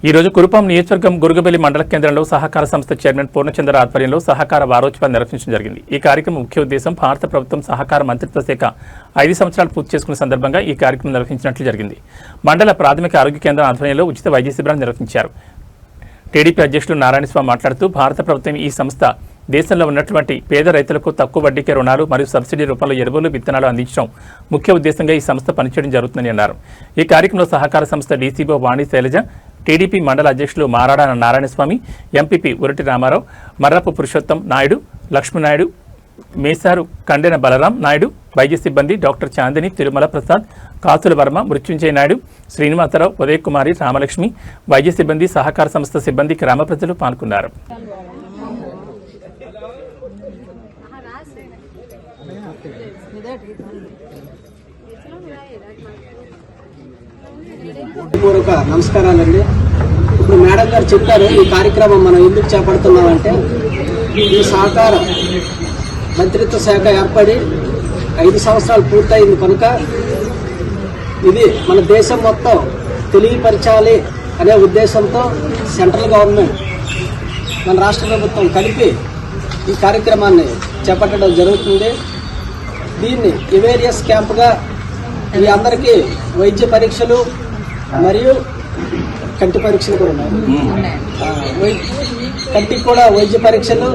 ఈ రోజు కురుపాం నియోజకవర్గం గురుగుబెల్లి మండల కేంద్రంలో సహకార సంస్థ చైర్మన్ పూర్ణచంద్ర ఆధ్వర్యంలో సహకార వారోత్సవాన్ని నిర్వహించడం జరిగింది. ఈ కార్యక్రమం ముఖ్య ఉద్దేశం భారత ప్రభుత్వం సహకార మంత్రిత్వ శాఖ 5 సంవత్సరాలు పూర్తి చేసుకున్న సందర్భంగా ఈ కార్యక్రమం నిర్వహించినట్లు జరిగింది. మండల ప్రాథమిక ఆరోగ్య కేంద్రం ఆధ్వర్యంలో ఉచిత వైద్య శిబిరాన్ని నిర్వహించారు. టీడీపీ అధ్యక్షులు నారాయణస్వామి మాట్లాడుతూ భారత ప్రభుత్వం ఈ సంస్థ దేశంలో ఉన్నటువంటి పేద రైతులకు తక్కువ వడ్డీకే రుణాలు మరియు సబ్సిడీ రూపంలో ఎరువులు విత్తనాలు అందించడం ముఖ్య ఉద్దేశంగా ఈ సంస్థ పనిచేయడం జరుగుతుందని అన్నారు. ఈ కార్యక్రమంలో సహకార సంస్థ డీసీఓ వాణి శైలజ, టీడీపీ మండల అధ్యక్షులు మారాడ నారాయణస్వామి, ఎంపీపీ ఉరటి రామారావు, మర్రపు పురుషోత్తం నాయుడు, లక్ష్మీనాయుడు, మేసారు కండెన బలరాం నాయుడు, వైద్య సిబ్బంది డాక్టర్ చాందిని, తిరుమల ప్రసాద్, కాసుల వర్మ, మృత్యుంజయ నాయుడు, శ్రీనివాసరావు, ఉదయ్ కుమారి, రామలక్ష్మి, వైద్య సిబ్బంది, సహకార సంస్థ సిబ్బంది, గ్రామ ప్రజలు పాల్గొన్నారు. పూర్వక నమస్కారాలండి. ఇప్పుడు మేడం గారు చెప్పారు ఈ కార్యక్రమం మనం ఎందుకు చేపడుతున్నామంటే, ఈ సహకార మంత్రిత్వ శాఖ ఏర్పడి 5 సంవత్సరాలు పూర్తయింది కనుక ఇది మన దేశం మొత్తం తెలియపరచాలి అనే ఉద్దేశంతో సెంట్రల్ గవర్నమెంట్ మన రాష్ట్ర ప్రభుత్వం కలిపి ఈ కార్యక్రమాన్ని చేపట్టడం జరుగుతుంది. దీన్ని అవేర్నెస్ క్యాంప్గా ఈ అందరికీ వైద్య పరీక్షలు మరియు కంటి పరీక్షలు కూడా ఉన్నాయి. కంటికి కూడా వైద్య పరీక్షలు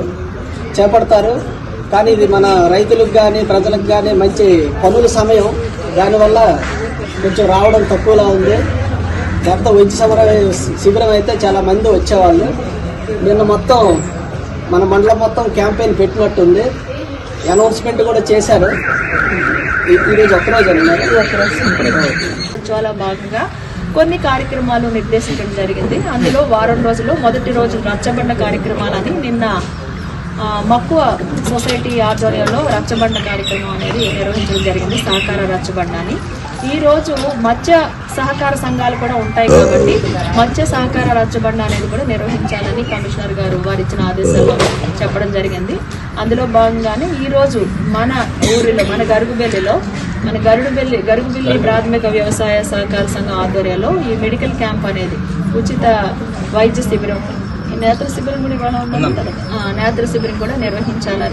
చేపడతారు. కానీ ఇది మన రైతులకు కానీ ప్రజలకు కానీ మంచి పనుల సమయం, దానివల్ల కొంచెం రావడం తక్కువలా ఉంది. లేకపోతే వైద్య శిబిరం అయితే చాలా మంది వచ్చేవాళ్ళు. నిన్న మొత్తం మన మండలం మొత్తం క్యాంపెయిన్ పెట్టినట్టుంది. అనౌన్స్మెంట్ కూడా చేశారు. ఈరోజు ఒక్కరోజు చాలా భాగంగా కొన్ని కార్యక్రమాలు నిర్దేశించడం జరిగింది. అందులో వారం రోజుల్లో మొదటి రోజు రచ్చబండ కార్యక్రమాలని నిన్న మక్కువ సొసైటీ ఆధ్వర్యంలో రచ్చబండ కార్యక్రమం అనేది నిర్వహించడం జరిగింది. సహకార రచ్చబండ అని. ఈరోజు మత్స్య సహకార సంఘాలు కూడా ఉంటాయి కాబట్టి మత్స్య సహకార రచ్చబండ అనేది కూడా నిర్వహించాలని కమిషనర్ గారు వారిచ్చిన ఆదేశాల్లో చెప్పడం జరిగింది. అందులో భాగంగానే ఈరోజు మన ఊరిలో మన గరుగుబిల్లి ప్రాథమిక వ్యవసాయ సహకార సంఘం ఆధ్వర్యంలో ఈ మెడికల్ క్యాంప్ అనేది ఉచిత వైద్య శిబిరం, నేత్ర శిబిరం కూడా నిర్వహించాలని